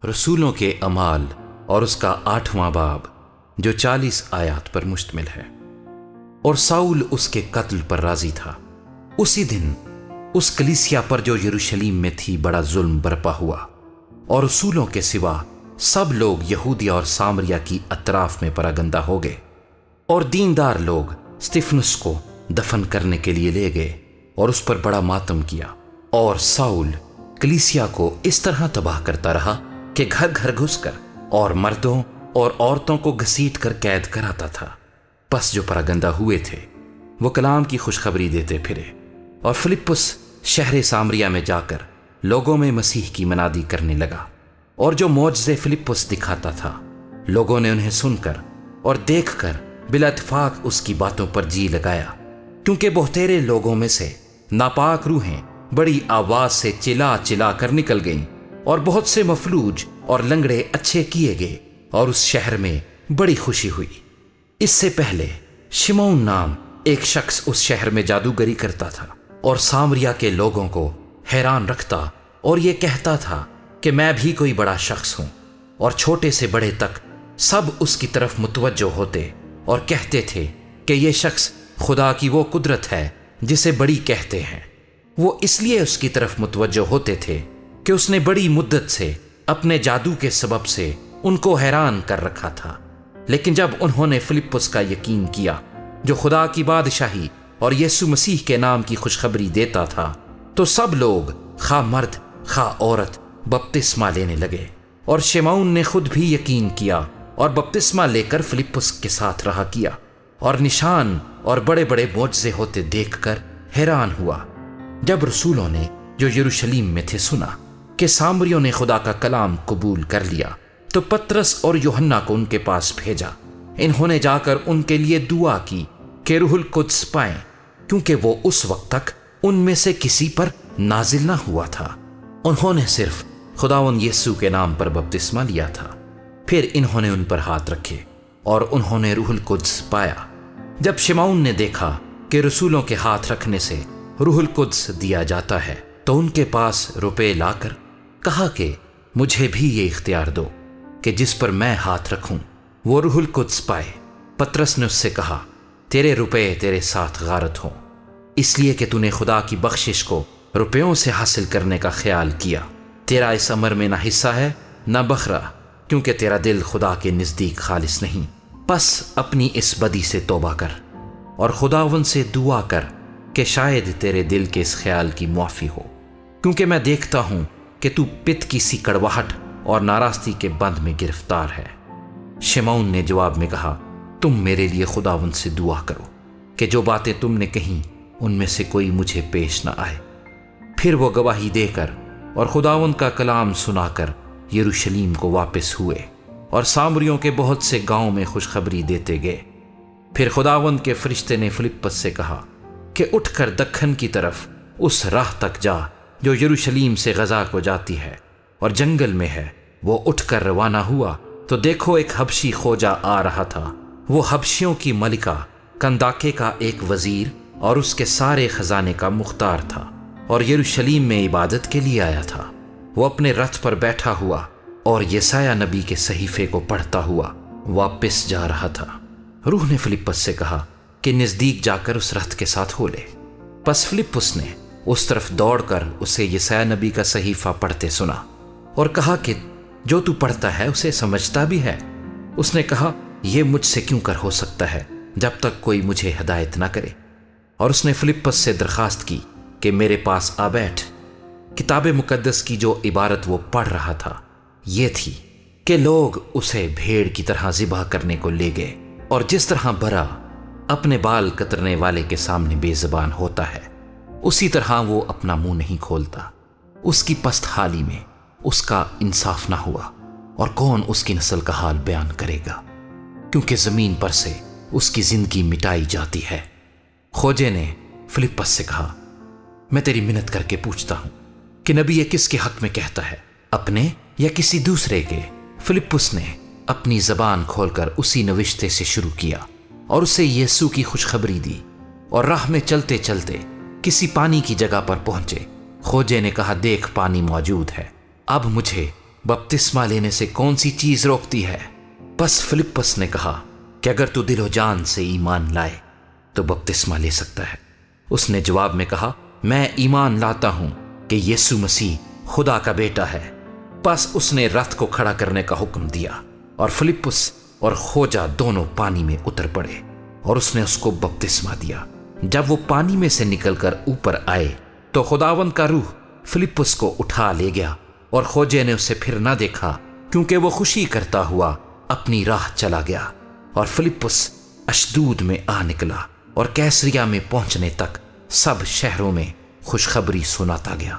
رسولوں کے اعمال اور اس کا 8واں باب جو 40 آیات پر مشتمل ہے۔ اور ساؤل اس کے قتل پر راضی تھا۔ اسی دن اس کلیسیا پر جو یروشلیم میں تھی بڑا ظلم برپا ہوا، اور رسولوں کے سوا سب لوگ یہودیہ اور سامریہ کی اطراف میں پراگندہ ہو گئے، اور دیندار لوگ استفنس کو دفن کرنے کے لیے لے گئے اور اس پر بڑا ماتم کیا۔ اور ساؤل کلیسیا کو اس طرح تباہ کرتا رہا کہ گھر گھر گھس کر اور مردوں اور عورتوں کو گھسیٹ کر قید کراتا تھا۔ پس جو پراگندہ ہوئے تھے وہ کلام کی خوشخبری دیتے پھرے، اور فلپس شہر سامریہ میں جا کر لوگوں میں مسیح کی منادی کرنے لگا۔ اور جو معجزے فلپس دکھاتا تھا لوگوں نے انہیں سن کر اور دیکھ کر بلا اتفاق اس کی باتوں پر جی لگایا، کیونکہ بہتیرے لوگوں میں سے ناپاک روحیں بڑی آواز سے چلا چلا کر نکل گئیں، اور بہت سے مفلوج اور لنگڑے اچھے کیے گئے، اور اس شہر میں بڑی خوشی ہوئی۔ اس سے پہلے شمعون نام ایک شخص اس شہر میں جادوگری کرتا تھا، اور سامریہ کے لوگوں کو حیران رکھتا اور یہ کہتا تھا کہ میں بھی کوئی بڑا شخص ہوں، اور چھوٹے سے بڑے تک سب اس کی طرف متوجہ ہوتے اور کہتے تھے کہ یہ شخص خدا کی وہ قدرت ہے جسے بڑی کہتے ہیں۔ وہ اس لیے اس کی طرف متوجہ ہوتے تھے کہ اس نے بڑی مدت سے اپنے جادو کے سبب سے ان کو حیران کر رکھا تھا۔ لیکن جب انہوں نے فلپس کا یقین کیا جو خدا کی بادشاہی اور یسوع مسیح کے نام کی خوشخبری دیتا تھا، تو سب لوگ خواہ مرد خواہ عورت بپتسمہ لینے لگے۔ اور شمعون نے خود بھی یقین کیا اور بپتسمہ لے کر فلپس کے ساتھ رہا کیا، اور نشان اور بڑے بڑے معجزے ہوتے دیکھ کر حیران ہوا۔ جب رسولوں نے جو یروشلیم میں تھے سنا کہ سامریوں نے خدا کا کلام قبول کر لیا، تو پترس اور یوحنا کو ان کے پاس بھیجا۔ انہوں نے جا کر ان کے لیے دعا کی کہ روح القدس پائیں، کیونکہ وہ اس وقت تک ان میں سے کسی پر نازل نہ ہوا تھا۔ انہوں نے صرف خداوند یسوع کے نام پر بپتسمہ لیا تھا۔ پھر انہوں نے ان پر ہاتھ رکھے اور انہوں نے روح القدس پایا۔ جب شمعون نے دیکھا کہ رسولوں کے ہاتھ رکھنے سے روح القدس دیا جاتا ہے، تو ان کے پاس روپے لا کر کہا کہ مجھے بھی یہ اختیار دو کہ جس پر میں ہاتھ رکھوں وہ روح القدس پائے۔ پترس نے اس سے کہا، تیرے روپے تیرے ساتھ غارت ہوں، اس لیے کہ تو نے خدا کی بخشش کو روپیوں سے حاصل کرنے کا خیال کیا۔ تیرا اس امر میں نہ حصہ ہے نہ بخرا، کیونکہ تیرا دل خدا کے نزدیک خالص نہیں۔ پس اپنی اس بدی سے توبہ کر اور خداوند سے دعا کر کہ شاید تیرے دل کے اس خیال کی معافی ہو، کیونکہ میں دیکھتا ہوں کہ تو پت کی سی کڑواہٹ اور ناراستی کے بند میں گرفتار ہے۔ شمعون نے جواب میں کہا، تم میرے لیے خداوند سے دعا کرو کہ جو باتیں تم نے کہیں ان میں سے کوئی مجھے پیش نہ آئے۔ پھر وہ گواہی دے کر اور خداوند کا کلام سنا کر یروشلیم کو واپس ہوئے، اور سامریوں کے بہت سے گاؤں میں خوشخبری دیتے گئے۔ پھر خداوند کے فرشتے نے فلپس سے کہا کہ اٹھ کر دکن کی طرف اس راہ تک جا جو یروشلیم سے غزہ کو جاتی ہے اور جنگل میں ہے۔ وہ اٹھ کر روانہ ہوا تو دیکھو ایک حبشی خوجہ آ رہا تھا۔ وہ حبشیوں کی ملکہ کنداکے کا ایک وزیر اور اس کے سارے خزانے کا مختار تھا، اور یروشلیم میں عبادت کے لیے آیا تھا۔ وہ اپنے رتھ پر بیٹھا ہوا اور یسایہ نبی کے صحیفے کو پڑھتا ہوا واپس جا رہا تھا۔ روح نے فلپس سے کہا کہ نزدیک جا کر اس رتھ کے ساتھ ہو لے۔ پس فلپس نے اس طرف دوڑ کر اسے یسایہ نبی کا صحیفہ پڑھتے سنا اور کہا کہ جو تو پڑھتا ہے اسے سمجھتا بھی ہے؟ اس نے کہا، یہ مجھ سے کیوں کر ہو سکتا ہے جب تک کوئی مجھے ہدایت نہ کرے؟ اور اس نے فلپس سے درخواست کی کہ میرے پاس آ بیٹھ۔ کتاب مقدس کی جو عبارت وہ پڑھ رہا تھا یہ تھی کہ لوگ اسے بھیڑ کی طرح ذبح کرنے کو لے گئے، اور جس طرح برا اپنے بال کترنے والے کے سامنے بے زبان ہوتا ہے، اسی طرح وہ اپنا منہ نہیں کھولتا۔ اس کی پست حالی میں اس کا انصاف نہ ہوا، اور کون اس کی نسل کا حال بیان کرے گا، کیونکہ زمین پر سے اس کی زندگی مٹائی جاتی ہے۔ خوجے نے فلپس سے کہا، میں تیری منت کر کے پوچھتا ہوں کہ نبی یہ کس کے حق میں کہتا ہے، اپنے یا کسی دوسرے کے؟ فلپس نے اپنی زبان کھول کر اسی نوشتے سے شروع کیا اور اسے یسوع کی خوشخبری دی، اور راہ میں چلتے چلتے کسی پانی کی جگہ پر پہنچے۔ خوجے نے کہا، دیکھ پانی موجود ہے، اب مجھے بپتسمہ لینے سے کون سی چیز روکتی ہے؟ بس فلپس نے کہا کہ اگر تو دل و جان سے ایمان لائے تو بپتسمہ لے سکتا ہے۔ اس نے جواب میں کہا، میں ایمان لاتا ہوں کہ یسوع مسیح خدا کا بیٹا ہے۔ بس اس نے رتھ کو کھڑا کرنے کا حکم دیا اور فلپس اور خوجہ دونوں پانی میں اتر پڑے اور اس نے اس کو بپتسمہ دیا۔ جب وہ پانی میں سے نکل کر اوپر آئے تو خداوند کا روح فلپس کو اٹھا لے گیا اور خوجے نے اسے پھر نہ دیکھا، کیونکہ وہ خوشی کرتا ہوا اپنی راہ چلا گیا۔ اور فلپس اشدود میں آ نکلا اور کیسریا میں پہنچنے تک سب شہروں میں خوشخبری سناتا گیا۔